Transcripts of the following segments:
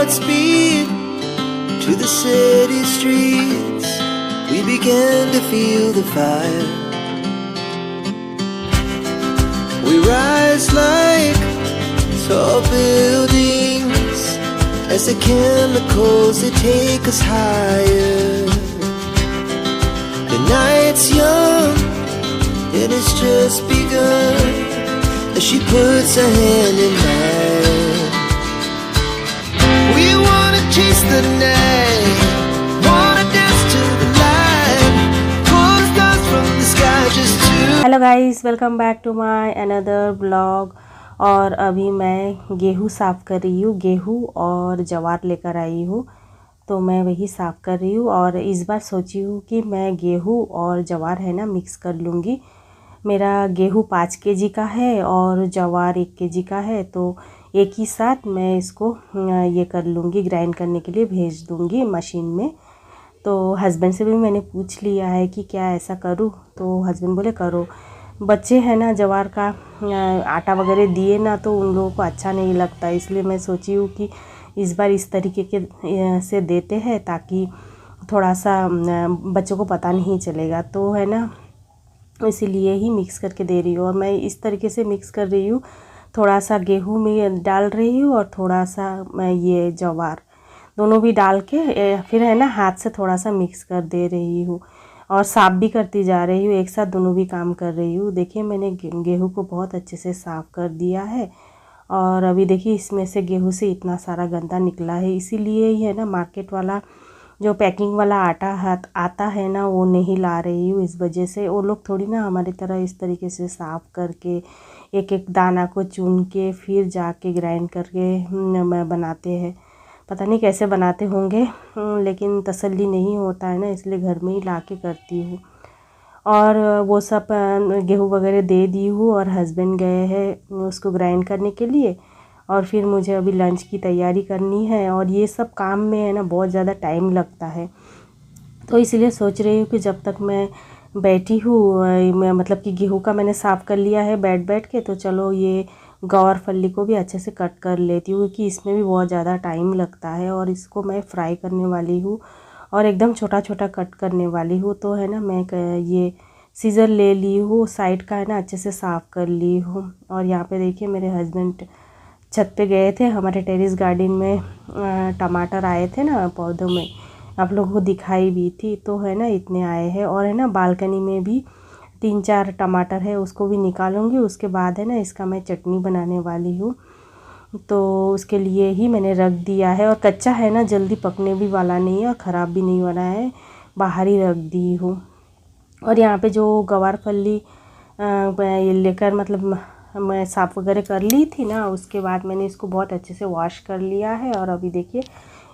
Godspeed to the city streets. We began to feel the fire. We rise like tall buildings as the chemicals they take us higher. The night's young and it's just begun as she puts her hand in mine. We wanna chase the night, wanna dance to the light, pull stars from the sky just to. Hello guys, welcome back to my another blog. और अभी मैं गेहूँ साफ़ कर रही हूँ। गेहूँ और जवार लेकर आई हूँ, तो मैं वही साफ़ कर रही हूँ। और इस बार सोची हूँ कि मैं गेहूँ और जवार है ना मिक्स कर लूँगी। मेरा गेहूँ 5 केजी का है और जवार 1 केजी का है, तो एक ही साथ मैं इसको ये कर लूँगी, ग्राइंड करने के लिए भेज दूँगी मशीन में। तो हस्बैंड से भी मैंने पूछ लिया है कि क्या ऐसा करूँ, तो हस्बैंड बोले करो। बच्चे हैं ना, जवार का आटा वगैरह दिए ना तो उन लोगों को अच्छा नहीं लगता, इसलिए मैं सोची हूँ कि इस बार इस तरीके के से देते हैं ताकि थोड़ा सा बच्चों को पता नहीं चलेगा, तो है ना इसीलिए ही मिक्स करके दे रही हूँ। और मैं इस तरीके से मिक्स कर रही हूँ, थोड़ा सा गेहूँ में डाल रही हूँ और थोड़ा सा ये जवार दोनों भी डाल के फिर है ना हाथ से थोड़ा सा मिक्स कर दे रही हूँ और साफ़ भी करती जा रही हूँ। एक साथ दोनों भी काम कर रही हूँ। देखिए मैंने गेहूँ को बहुत अच्छे से साफ़ कर दिया है और अभी देखिए इसमें से गेहूँ से इतना सारा गंदा निकला है। इसीलिए ही है ना मार्केट वाला जो पैकिंग वाला आटा आता है ना वो नहीं ला रही हूँ। इस वजह से वो लोग थोड़ी ना हमारी तरह इस तरीके से साफ़ करके एक एक दाना को चुन के फिर जाके ग्राइंड करके बनाते हैं। पता नहीं कैसे बनाते होंगे, लेकिन तसल्ली नहीं होता है ना, इसलिए घर में ही ला के करती हूँ। और वो सब गेहूँ वगैरह दे दी हूँ और हस्बैंड गए हैं उसको ग्राइंड करने के लिए। और फिर मुझे अभी लंच की तैयारी करनी है और ये सब काम में है ना बहुत ज़्यादा टाइम लगता है, तो इसलिए सोच रही हूँ कि जब तक मैं बैठी हूँ मैं मतलब कि गेहूँ का मैंने साफ़ कर लिया है बैठ के, तो चलो ये गवार फली को भी अच्छे से कट कर लेती हूँ क्योंकि इसमें भी बहुत ज़्यादा टाइम लगता है। और इसको मैं फ्राई करने वाली हूँ और एकदम छोटा छोटा कट करने वाली हूँ। तो है ना मैं ये सीज़र ले ली हूँ, साइड का है ना अच्छे से साफ़ कर ली हूँ। और यहाँ पे देखिए मेरे हस्बैंड छत पे गए थे, हमारे टेरेस गार्डन में टमाटर आए थे ना पौधों में, आप लोगों को दिखाई भी थी, तो है ना इतने आए हैं। और है ना बालकनी में भी 3-4 टमाटर है, उसको भी निकालूंगी। उसके बाद है ना इसका मैं चटनी बनाने वाली हूँ, तो उसके लिए ही मैंने रख दिया है। और कच्चा है ना जल्दी पकने भी वाला नहीं है और ख़राब भी नहीं होना है, बाहर ही रख दी हूँ। और यहाँ पे जो गवार फली ये लेकर मतलब मैं साफ़ वगैरह कर ली थी ना, उसके बाद मैंने इसको बहुत अच्छे से वॉश कर लिया है। और अभी देखिए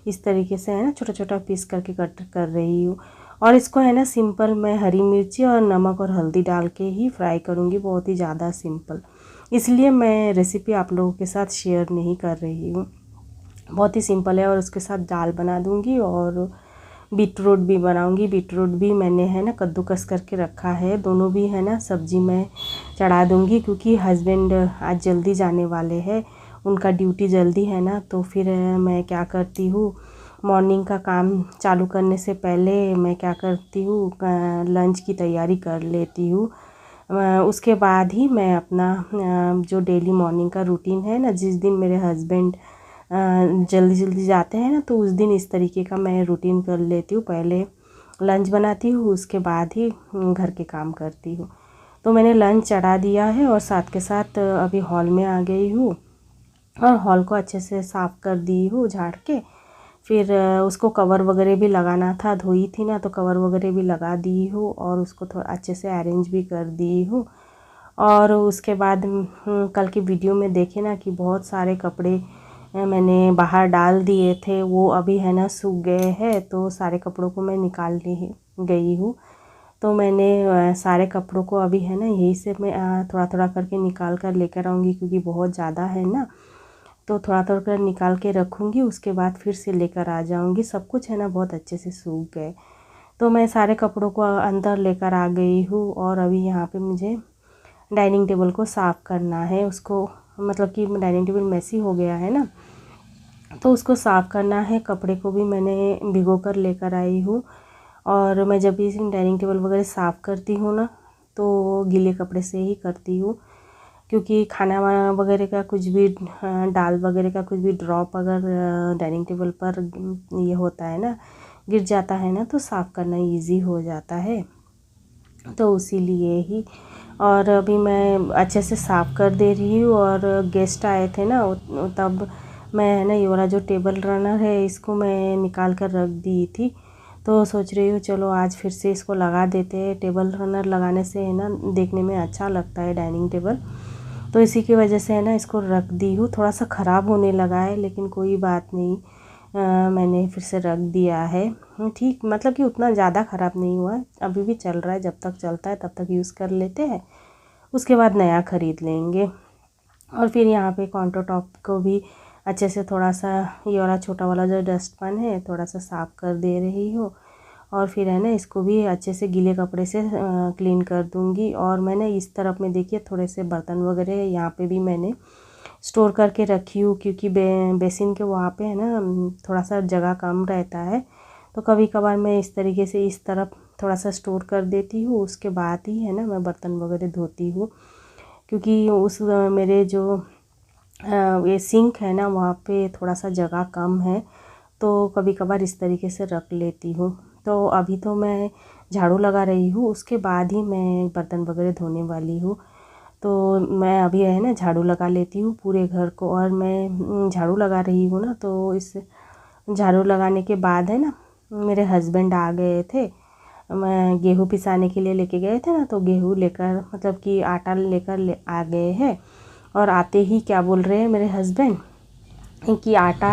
इस तरीके से है ना छोटा छोटा पीस करके कट कर रही हूँ। और इसको है ना सिंपल मैं हरी मिर्ची और नमक और हल्दी डाल के ही फ्राई करूँगी, बहुत ही ज़्यादा सिंपल, इसलिए मैं रेसिपी आप लोगों के साथ शेयर नहीं कर रही हूँ। बहुत ही सिंपल है। और उसके साथ दाल बना दूँगी और बीटरूट भी बनाऊंगी। बीटरूट भी मैंने है ना कद्दूकस करके रखा है, दोनों भी है ना सब्ज़ी मैं चढ़ा दूँगी क्योंकि हस्बैंड आज जल्दी जाने वाले हैं, उनका ड्यूटी जल्दी है ना। तो फिर मैं क्या करती हूँ, मॉर्निंग का काम चालू करने से पहले मैं क्या करती हूँ लंच की तैयारी कर लेती हूँ। उसके बाद ही मैं अपना जो डेली मॉर्निंग का रूटीन है ना, जिस दिन मेरे हस्बैंड जल्दी जल्दी जाते हैं ना, तो उस दिन इस तरीके का मैं रूटीन कर लेती हूँ। पहले लंच बनाती हूँ, उसके बाद ही घर के काम करती हूँ। तो मैंने लंच चढ़ा दिया है और साथ के साथ अभी हॉल में आ गई हूँ और हॉल को अच्छे से साफ़ कर दी हूँ झाड़ के। फिर उसको कवर वगैरह भी लगाना था, धोई थी ना, तो कवर वगैरह भी लगा दी हूँ और उसको थोड़ा अच्छे से अरेंज भी कर दी हूँ। और उसके बाद कल की वीडियो में देखे ना कि बहुत सारे कपड़े मैंने बाहर डाल दिए थे, वो अभी है ना सूख गए हैं, तो सारे कपड़ों को मैं निकालने गई हूँ। तो मैंने सारे कपड़ों को अभी है ना यही से मैं थोड़ा थोड़ा करके निकाल कर लेकर आऊँगी क्योंकि बहुत ज़्यादा है ना, तो थोड़ा थोड़ा कर निकाल के रखूँगी, उसके बाद फिर से लेकर आ जाऊँगी। सब कुछ है ना बहुत अच्छे से सूख गए, तो मैं सारे कपड़ों को अंदर लेकर आ गई हूँ। और अभी यहाँ पे मुझे डाइनिंग टेबल को साफ़ करना है, उसको मतलब कि डाइनिंग टेबल मैसी हो गया है ना, तो उसको साफ़ करना है। कपड़े को भी मैंने भिगो कर लेकर आई हूँ। और मैं जब भी डाइनिंग टेबल वगैरह साफ़ करती हूँ ना, तो गीले कपड़े से ही करती हूँ, क्योंकि खाना वाना वगैरह का कुछ भी दाल वगैरह का कुछ भी ड्रॉप अगर डाइनिंग टेबल पर ये होता है ना, गिर जाता है ना, तो साफ़ करना इजी हो जाता है। तो इसीलिए ही। और अभी मैं अच्छे से साफ़ कर दे रही हूँ। और गेस्ट आए थे ना, तब मैं ना ये वाला जो टेबल रनर है इसको मैं निकाल कर रख दी थी। तो सोच रही हूँ चलो आज फिर से इसको लगा देते हैं। टेबल रनर लगाने से है ना देखने में अच्छा लगता है डाइनिंग टेबल। तो इसी की वजह से है ना इसको रख दी हूँ। थोड़ा सा ख़राब होने लगा है, लेकिन कोई बात नहीं, मैंने फिर से रख दिया है। ठीक, मतलब कि उतना ज़्यादा ख़राब नहीं हुआ है, अभी भी चल रहा है। जब तक चलता है तब तक यूज़ कर लेते हैं, उसके बाद नया ख़रीद लेंगे। और फिर यहाँ पे काउंटर टॉप को भी अच्छे से थोड़ा सा ये वाला छोटा वाला जो डस्टबिन है थोड़ा सा साफ़ कर दे रही हूँ। और फिर है ना इसको भी अच्छे से गीले कपड़े से क्लीन कर दूँगी। और मैंने इस तरफ में देखिए थोड़े से बर्तन वगैरह यहाँ पे भी मैंने स्टोर करके रखी हूँ, क्योंकि बेसिन के वहाँ पे है ना थोड़ा सा जगह कम रहता है। तो कभी कभार मैं इस तरीके से इस तरफ थोड़ा सा स्टोर कर देती हूँ, उसके बाद ही है ना मैं बर्तन वगैरह धोती हूँ। क्योंकि उस मेरे जो ये सिंक है ना वहाँ पे थोड़ा सा जगह कम है, तो कभी कभार इस तरीके से रख लेती हूँ। तो अभी तो मैं झाड़ू लगा रही हूँ, उसके बाद ही मैं बर्तन वगैरह धोने वाली हूँ। तो मैं अभी है ना झाड़ू लगा लेती हूँ पूरे घर को। और मैं झाड़ू लगा रही हूँ ना, तो इस झाड़ू लगाने के बाद है ना मेरे हस्बैंड आ गए थे। मैं गेहूँ पिसाने के लिए लेके गए थे ना, तो गेहूँ लेकर मतलब कि आटा लेकर आ गए हैं। और आते ही क्या बोल रहे हैं मेरे हस्बैंड कि आटा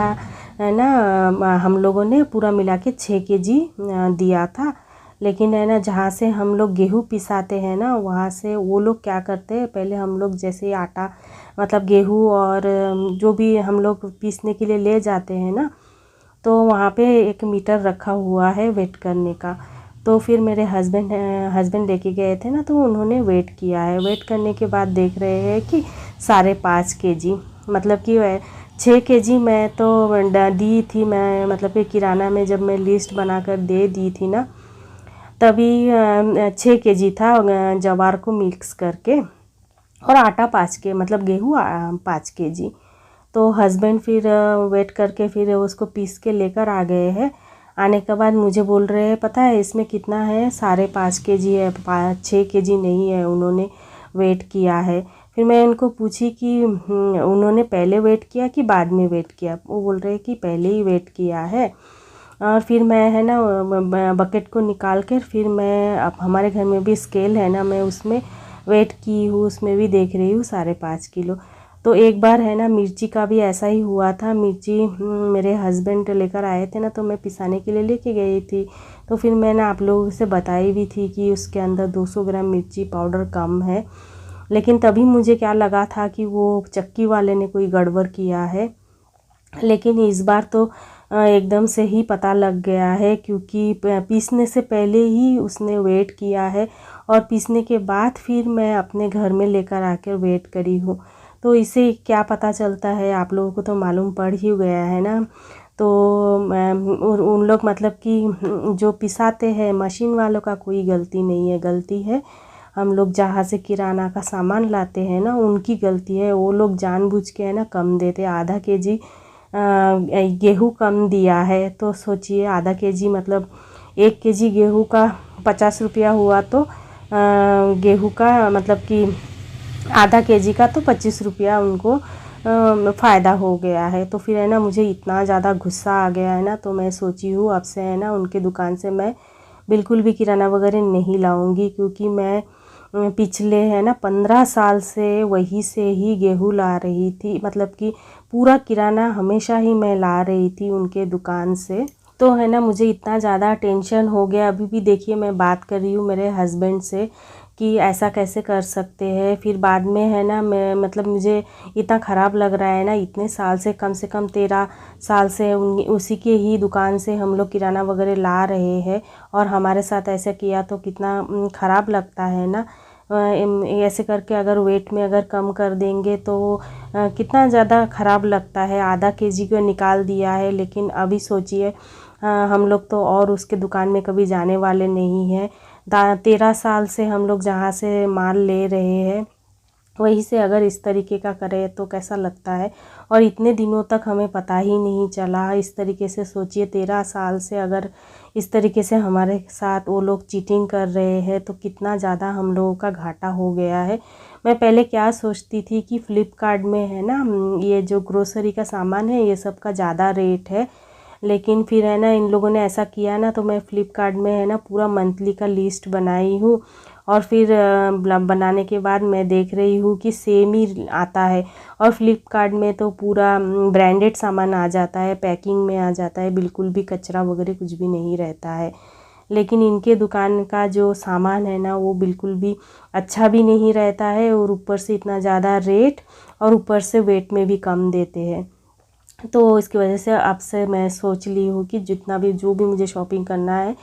है ना हम लोगों ने पूरा मिला के 6 केजी दिया था, लेकिन है ना जहाँ से हम लोग गेहूँ पिसाते हैं ना वहाँ से वो लोग क्या करते हैं, पहले हम लोग जैसे ही आटा मतलब गेहूँ और जो भी हम लोग पीसने के लिए ले जाते हैं ना, तो वहाँ पे एक मीटर रखा हुआ है वेट करने का। तो फिर मेरे हस्बैंड लेके गए थे ना, तो उन्होंने वेट किया है। वेट करने के बाद देख रहे हैं कि 5.5 केजी, मतलब कि 6 केजी मैं तो दी थी। मैं मतलब कि किराना में जब मैं लिस्ट बनाकर दे दी थी ना, तभी 6 केजी था जवार को मिक्स करके, और आटा 5 के मतलब गेहूँ 5 केजी। तो हस्बैंड फिर वेट करके फिर उसको पीस के लेकर आ गए हैं। आने के बाद मुझे बोल रहे हैं पता है इसमें कितना है, 5.5 केजी है, 6 केजी नहीं है। उन्होंने वेट किया है। फिर मैं उनको पूछी कि उन्होंने पहले वेट किया कि बाद में वेट किया। वो बोल रहे हैं कि पहले ही वेट किया है। और फिर मैं है ना बकेट को निकाल कर फिर मैं, अब हमारे घर में भी स्केल है ना, मैं उसमें वेट की हूँ, उसमें भी देख रही हूँ 5.5 किलो। तो एक बार है ना मिर्ची का भी ऐसा ही हुआ था। मिर्ची मेरे हस्बैंड लेकर आए थे ना, तो मैं पिसाने के लिए लेके गई थी। तो फिर मैंने आप लोगों से बताई भी थी कि उसके अंदर 200 ग्राम मिर्ची पाउडर कम है। लेकिन तभी मुझे क्या लगा था कि वो चक्की वाले ने कोई गड़बड़ किया है। लेकिन इस बार तो एकदम से ही पता लग गया है, क्योंकि पीसने से पहले ही उसने वेट किया है, और पीसने के बाद फिर मैं अपने घर में लेकर आकर वेट करी हूँ। तो इससे क्या पता चलता है, आप लोगों को तो मालूम पड़ ही गया है ना। तो उन लोग मतलब कि जो पिसाते हैं मशीन वालों का कोई गलती नहीं है, गलती है हम लोग जहाँ से किराना का सामान लाते हैं ना उनकी गलती है। वो लोग जानबूझ के है ना कम देते, आधा केजी गेहूँ कम दिया है। तो सोचिए आधा केजी मतलब 1 केजी गेहूँ का 50 रुपया हुआ, तो गेहूँ का मतलब कि आधा केजी का तो 25 रुपया उनको फ़ायदा हो गया है। तो फिर है ना मुझे इतना ज़्यादा गुस्सा आ गया है ना, तो मैं सोची हूँ अब से है ना उनके दुकान से मैं बिल्कुल भी किराना वगैरह नहीं लाऊंगी, क्योंकि मैं पिछले है ना 15 साल से वही से ही गेहूँ ला रही थी। मतलब कि पूरा किराना हमेशा ही मैं ला रही थी उनके दुकान से। तो है ना मुझे इतना ज़्यादा टेंशन हो गया। अभी भी देखिए मैं बात कर रही हूँ मेरे हस्बैंड से कि ऐसा कैसे कर सकते हैं। फिर बाद में है ना मैं मतलब मुझे इतना ख़राब लग रहा है ना, इतने साल से कम 13 साल से उसी के ही दुकान से हम लोग किराना वगैरह ला रहे हैं, और हमारे साथ ऐसा किया तो कितना ख़राब लगता है ना। ऐसे करके अगर वेट में अगर कम कर देंगे तो कितना ज़्यादा ख़राब लगता है। आधा केजी को निकाल दिया है, लेकिन अभी सोचिए हम लोग तो और उसके दुकान में कभी जाने वाले नहीं हैं। 13 साल से हम लोग जहाँ से माल ले रहे हैं वहीं से अगर इस तरीके का करें तो कैसा लगता है। और इतने दिनों तक हमें पता ही नहीं चला। इस तरीके से सोचिए 13 साल से अगर इस तरीके से हमारे साथ वो लोग चीटिंग कर रहे हैं तो कितना ज़्यादा हम लोगों का घाटा हो गया है। मैं पहले क्या सोचती थी कि फ़्लिपकार्ट में है ना ये जो ग्रोसरी का सामान है ये सब का ज़्यादा रेट है, लेकिन फिर है ना इन लोगों ने ऐसा किया ना तो मैं फ़्लिपकार्ट में है ना पूरा मंथली का लिस्ट बनाई हूँ। और फिर बनाने के बाद मैं देख रही हूँ कि सेम ही आता है। और फ़्लिपकार्ट में तो पूरा ब्रांडेड सामान आ जाता है, पैकिंग में आ जाता है, बिल्कुल भी कचरा वगैरह कुछ भी नहीं रहता है। लेकिन इनके दुकान का जो सामान है ना वो बिल्कुल भी अच्छा भी नहीं रहता है, और ऊपर से इतना ज़्यादा रेट, और ऊपर से वेट में भी कम देते हैं। तो इसकी वजह से अब से मैं सोच ली हूँ कि जितना भी जो भी मुझे शॉपिंग करना है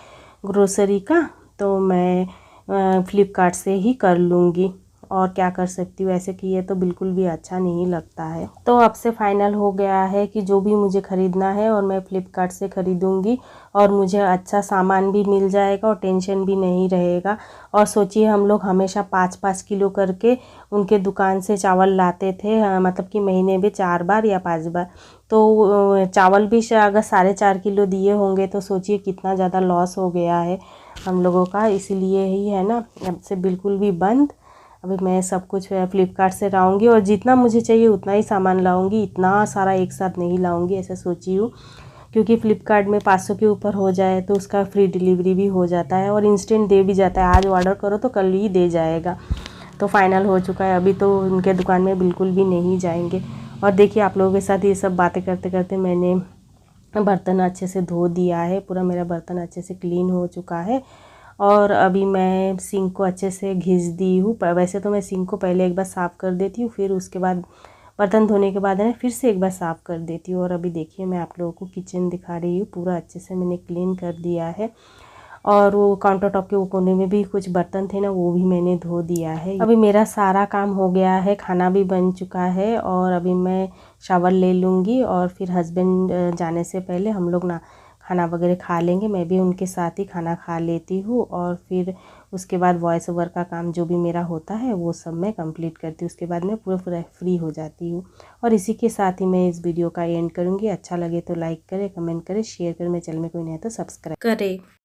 ग्रोसरी का तो मैं फ़्लिपकार्ट से ही कर लूँगी। और क्या कर सकती हूँ, ऐसे किए तो बिल्कुल भी अच्छा नहीं लगता है। तो अब से फाइनल हो गया है कि जो भी मुझे ख़रीदना है और मैं फ़्लिपकार्ट से ख़रीदूँगी, और मुझे अच्छा सामान भी मिल जाएगा और टेंशन भी नहीं रहेगा। और सोचिए हम लोग हमेशा 5-5 किलो करके उनके दुकान से चावल लाते थे, मतलब कि महीने में 4 बार या 5 बार। तो चावल भी अगर 4.5 किलो दिए होंगे तो सोचिए कितना ज़्यादा लॉस हो गया है हम लोगों का। इसीलिए ही है ना अब से बिल्कुल भी बंद। अभी मैं सब कुछ फ़्लिपकार्ट से लाऊंगी, और जितना मुझे चाहिए उतना ही सामान लाऊंगी, इतना सारा एक साथ नहीं लाऊंगी ऐसा सोची हूँ। क्योंकि फ़्लिपकार्ट में 500 के ऊपर हो जाए तो उसका फ्री डिलीवरी भी हो जाता है, और इंस्टेंट दे भी जाता है। आज ऑर्डर करो तो कल ही दे जाएगा। तो फाइनल हो चुका है, अभी तो उनके दुकान में बिल्कुल भी नहीं जाएंगे। और देखिए आप लोगों के साथ ये सब बातें करते करते मैंने बर्तन अच्छे से धो दिया है, पूरा मेरा बर्तन अच्छे से क्लीन हो चुका है। और अभी मैं सिंक को अच्छे से घिस दी हूँ। वैसे तो मैं सिंक को पहले एक बार साफ़ कर देती हूँ, फिर उसके बाद बर्तन धोने के बाद है फिर से एक बार साफ़ कर देती हूँ। और अभी देखिए मैं आप लोगों को किचन दिखा रही हूँ, पूरा अच्छे से मैंने क्लीन कर दिया है। और वो काउंटर टॉप के वो कोने में भी कुछ बर्तन थे ना वो भी मैंने धो दिया है। अभी मेरा सारा काम हो गया है, खाना भी बन चुका है, और अभी मैं शावर ले लूँगी और फिर हस्बैंड जाने से पहले हम लोग ना खाना वगैरह खा लेंगे। मैं भी उनके साथ ही खाना खा लेती हूँ, और फिर उसके बाद वॉइस ओवर का काम जो भी मेरा होता है वो सब मैं कंप्लीट करती हूँ। उसके बाद मैं पूरा फ्री हो जाती हूँ। और इसी के साथ ही मैं इस वीडियो का एंड करूँगी। अच्छा लगे तो लाइक करें, कमेंट करें, शेयर करें। मेरे चैनल में कोई नहीं है तो सब्सक्राइब करें।